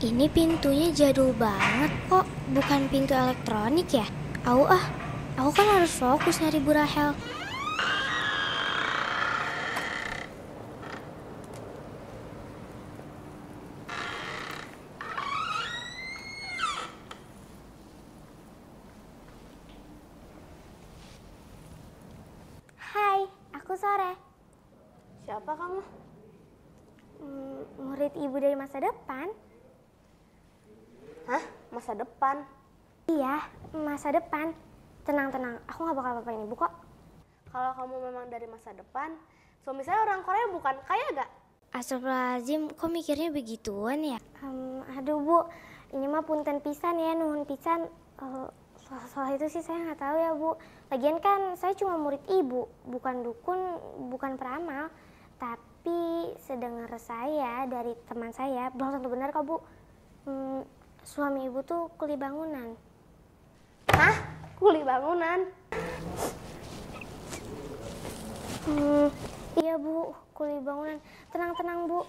Ini pintunya jadul banget kok, bukan pintu elektronik ya? Aku kan harus fokus nyari Bu Rahel. Hai, aku Sore. Siapa kamu? Murid ibu dari masa depan. Hah? Masa depan? Iya, masa depan. Tenang, aku gak bakal apa-apain ibu kok. Kalau kamu memang dari masa depan, suami saya orang Korea bukan? Kaya gak? Astagfirullahaladzim, kok mikirnya begituan ya? Aduh Bu, ini mah punten pisan ya, nuhun pisan. Soal itu sih saya nggak tahu ya Bu. Lagian kan saya cuma murid ibu, bukan dukun, bukan peramal. Tapi sedengar saya dari teman saya, belum tentu benar kok Bu. Suami ibu tuh kuli bangunan. Hah? Kuli bangunan? Iya Bu, kuli bangunan. Tenang Bu.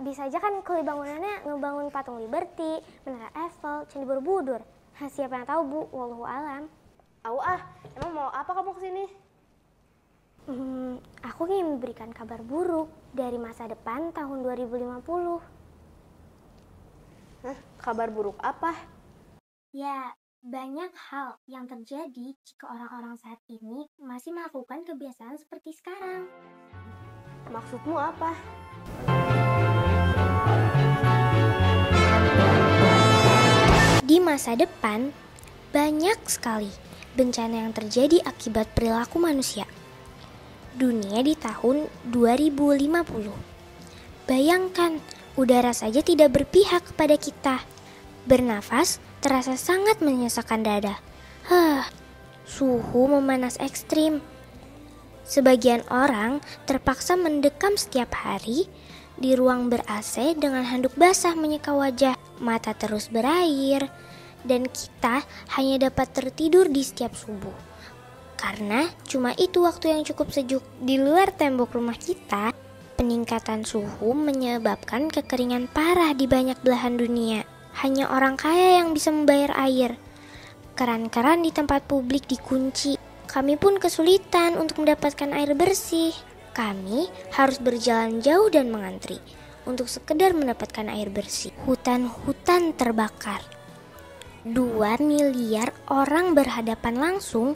Bisa aja kan kuli bangunannya ngebangun patung Liberty, Menara Eiffel, Candi Borobudur. Siapa yang tahu Bu, wallahu alam. Emang mau apa kamu kesini? Aku ingin memberikan kabar buruk dari masa depan tahun 2050. Hah? Kabar buruk apa? Ya, banyak hal yang terjadi jika orang-orang saat ini masih melakukan kebiasaan seperti sekarang. Maksudmu apa? Di masa depan, banyak sekali bencana yang terjadi akibat perilaku manusia. Dunia di tahun 2050. Bayangkan, udara saja tidak berpihak kepada kita. Bernafas terasa sangat menyesakkan dada. Suhu memanas ekstrim. Sebagian orang terpaksa mendekam setiap hari di ruang ber-AC dengan handuk basah menyeka wajah, mata terus berair, dan kita hanya dapat tertidur di setiap subuh. Karena cuma itu waktu yang cukup sejuk. Di luar tembok rumah kita, peningkatan suhu menyebabkan kekeringan parah di banyak belahan dunia. Hanya orang kaya yang bisa membayar air. Keran-keran di tempat publik dikunci. Kami pun kesulitan untuk mendapatkan air bersih. Kami harus berjalan jauh dan mengantri untuk sekedar mendapatkan air bersih. Hutan-hutan terbakar. 2 miliar orang berhadapan langsung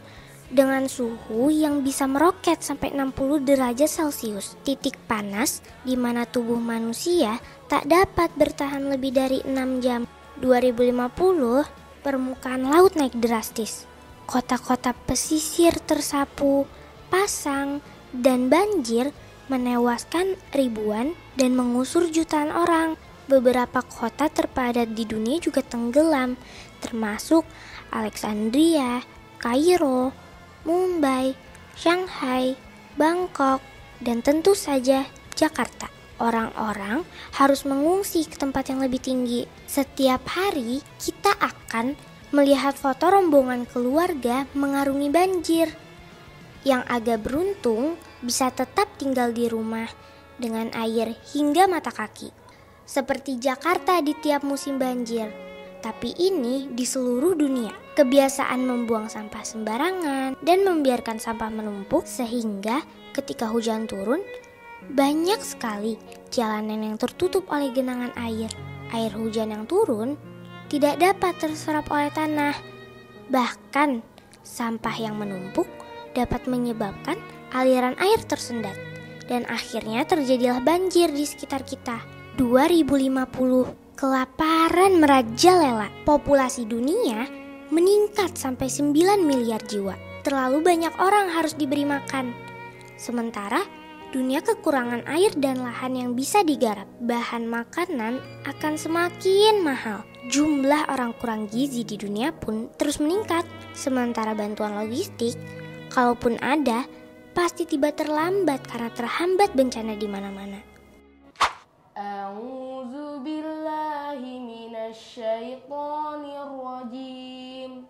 dengan suhu yang bisa meroket sampai 60 derajat Celcius. Titik panas di mana tubuh manusia tak dapat bertahan lebih dari 6 jam. 2050, permukaan laut naik drastis. Kota-kota pesisir tersapu, pasang, dan banjir menewaskan ribuan dan mengusur jutaan orang. Beberapa kota terpadat di dunia juga tenggelam, termasuk Alexandria, Kairo, Mumbai, Shanghai, Bangkok, dan tentu saja Jakarta. Orang-orang harus mengungsi ke tempat yang lebih tinggi. Setiap hari kita akan melihat foto rombongan keluarga mengarungi banjir. Yang agak beruntung bisa tetap tinggal di rumah dengan air hingga mata kaki. Seperti Jakarta di tiap musim banjir. Tapi ini di seluruh dunia. Kebiasaan membuang sampah sembarangan dan membiarkan sampah menumpuk sehingga ketika hujan turun, banyak sekali jalanan yang tertutup oleh genangan air. Air hujan yang turun tidak dapat terserap oleh tanah. Bahkan sampah yang menumpuk dapat menyebabkan aliran air tersendat. Dan akhirnya terjadilah banjir di sekitar kita. 2050, kelaparan merajalela. Populasi dunia meningkat sampai 9 miliar jiwa. Terlalu banyak orang harus diberi makan. Sementara dunia kekurangan air dan lahan yang bisa digarap. Bahan makanan akan semakin mahal. Jumlah orang kurang gizi di dunia pun terus meningkat. Sementara bantuan logistik, kalaupun ada, pasti tiba terlambat karena terhambat bencana di mana-mana. A'udzu billahi minasyaitonir rajim.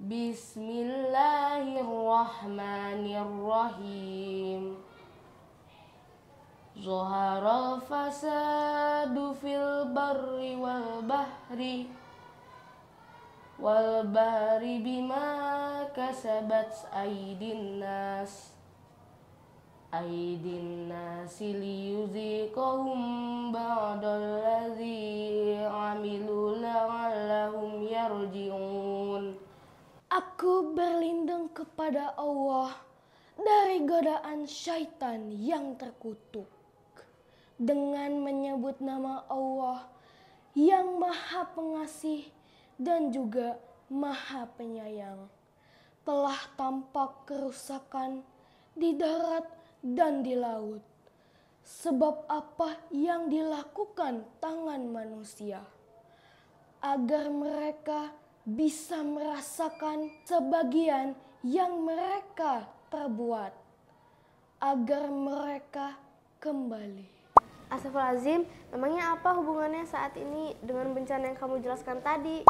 Bismillahirrahmanirrahim. Zaharal fasadu fil barri wal bahri bima kasabat aydin nasi liyuziqahum ba'dallazi amilu la'allahum yarji'un. Aku berlindung kepada Allah dari godaan syaitan yang terkutuk dengan menyebut nama Allah yang Maha Pengasih dan juga Maha Penyayang. Telah tampak kerusakan di darat dan di laut, sebab apa yang dilakukan tangan manusia, agar mereka bisa merasakan sebagian yang mereka perbuat, agar mereka kembali. Astagfirullahaladzim, memangnya apa hubungannya saat ini dengan bencana yang kamu jelaskan tadi?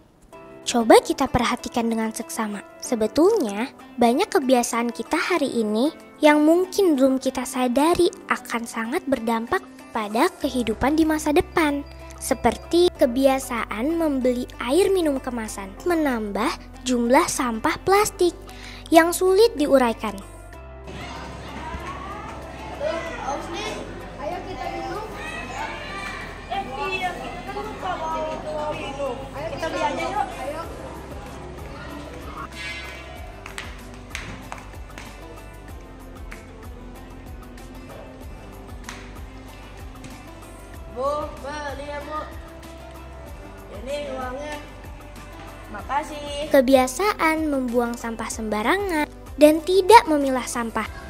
Coba kita perhatikan dengan seksama. Sebetulnya, banyak kebiasaan kita hari ini yang mungkin belum kita sadari akan sangat berdampak pada kehidupan di masa depan. Seperti kebiasaan membeli air minum kemasan, menambah jumlah sampah plastik yang sulit diuraikan. Bu, beli ya Bu. Ini uangnya. Makasih. Kebiasaan membuang sampah sembarangan dan tidak memilah sampah.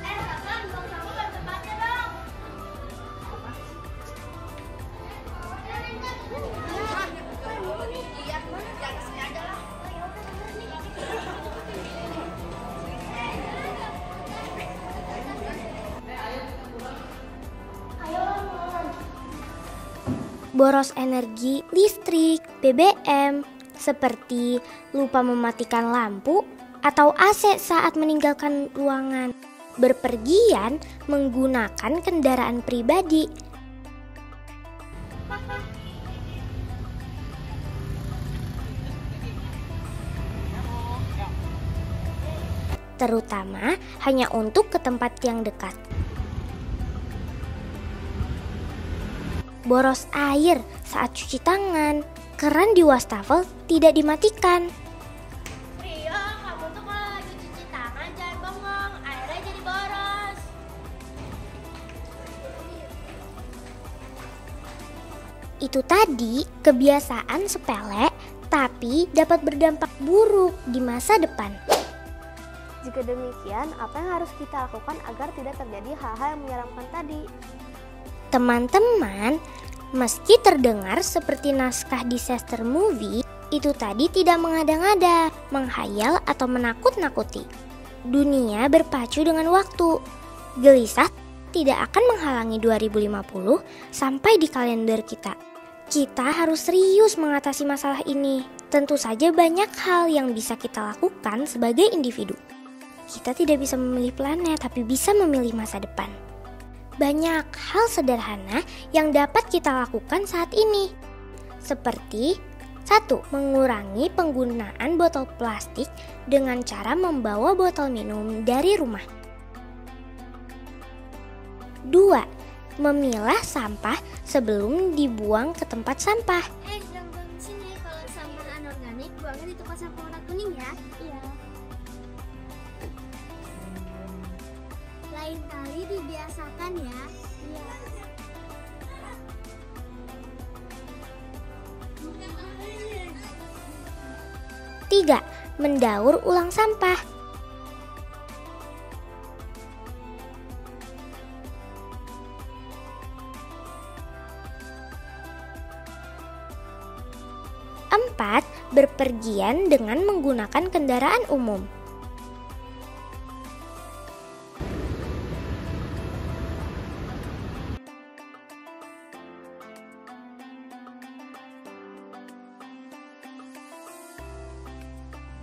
Boros energi listrik, BBM, seperti lupa mematikan lampu atau AC saat meninggalkan ruangan, berpergian menggunakan kendaraan pribadi, terutama hanya untuk ke tempat yang dekat. Boros air saat cuci tangan, keran di wastafel tidak dimatikan. Rio, kamu tuh kalau lagi cuci tangan jangan bengong, airnya jadi boros. Itu tadi kebiasaan sepele tapi dapat berdampak buruk di masa depan. Jika demikian, apa yang harus kita lakukan agar tidak terjadi hal-hal yang menyeramkan tadi? Teman-teman, meski terdengar seperti naskah disaster movie, itu tadi tidak mengada-ngada, menghayal atau menakut-nakuti. Dunia berpacu dengan waktu. Gelisah tidak akan menghalangi 2050 sampai di kalender kita. Kita harus serius mengatasi masalah ini. Tentu saja banyak hal yang bisa kita lakukan sebagai individu. Kita tidak bisa memilih planet, tapi bisa memilih masa depan. Banyak hal sederhana yang dapat kita lakukan saat ini. Seperti 1. Mengurangi penggunaan botol plastik dengan cara membawa botol minum dari rumah. 2. Memilah sampah sebelum dibuang ke tempat sampah. Jangan buang di sini. Kalau sampah anorganik, buangnya di tempat sampah warna kuning ya. Iya. Lain kali dibiasakan ya. Iya. 3. Mendaur ulang sampah. 4. Berpergian dengan menggunakan kendaraan umum.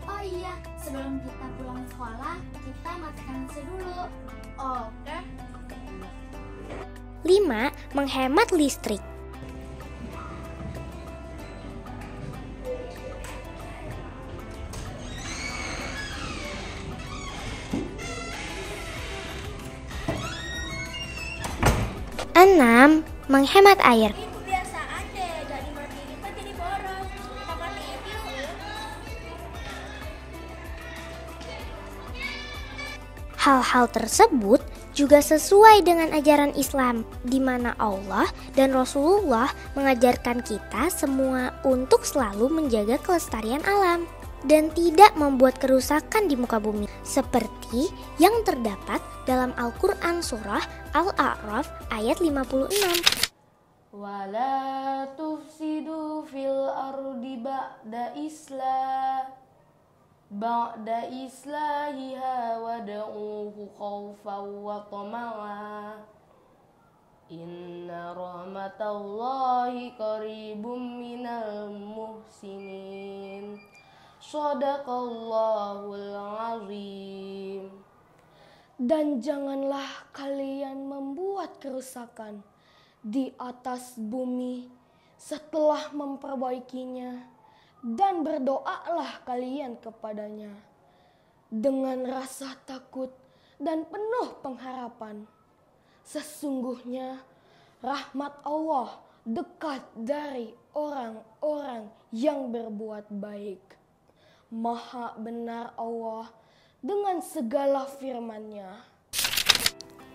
Oh iya, sebelum kita pulang sekolah, kita matikan AC dulu. Oke. 5. Menghemat listrik. Enam, menghemat air. Ini kebiasaan deh, jadi matiin kan jadi boros. Kita matiin yuk. Hal-hal tersebut juga sesuai dengan ajaran Islam, di mana Allah dan Rasulullah mengajarkan kita semua untuk selalu menjaga kelestarian alam dan tidak membuat kerusakan di muka bumi, seperti yang terdapat dalam Al-Quran Surah Al-A'raf ayat 56. Wala tufsidu fil ardi ba'da islahiha wad'uhu khawfan wa tama'a. Inna rahmatallahi qaribum minal muhsinin. Shadaqallahul azim. Dan janganlah kalian membuat kerusakan di atas bumi setelah memperbaikinya, dan berdoalah kalian kepadanya dengan rasa takut dan penuh pengharapan. Sesungguhnya rahmat Allah dekat dari orang-orang yang berbuat baik. Maha benar Allah dengan segala firman-Nya.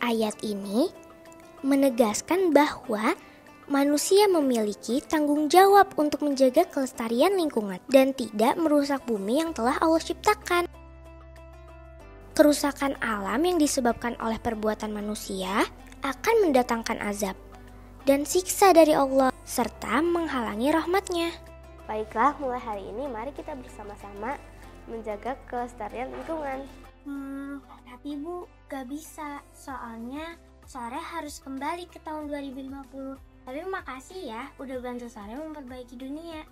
Ayat ini menegaskan bahwa manusia memiliki tanggung jawab untuk menjaga kelestarian lingkungan dan tidak merusak bumi yang telah Allah ciptakan. Kerusakan alam yang disebabkan oleh perbuatan manusia akan mendatangkan azab dan siksa dari Allah serta menghalangi rahmat-Nya. Baiklah, mulai hari ini mari kita bersama-sama menjaga kelestarian lingkungan. Tapi Bu, gak bisa. Soalnya Sore harus kembali ke tahun 2050. Tapi makasih ya udah bantu Sore memperbaiki dunia.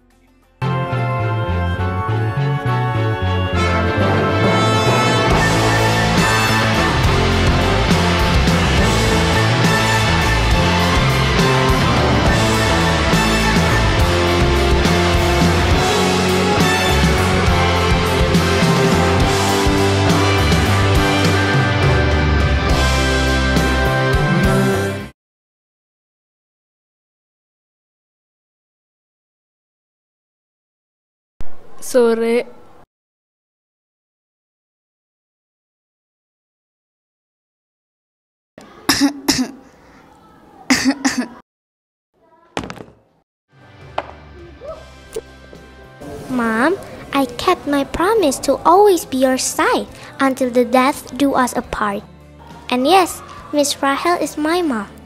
Sore. Mom, I kept my promise to always be your side until the death do us apart. And yes, Miss Rahel is my mom.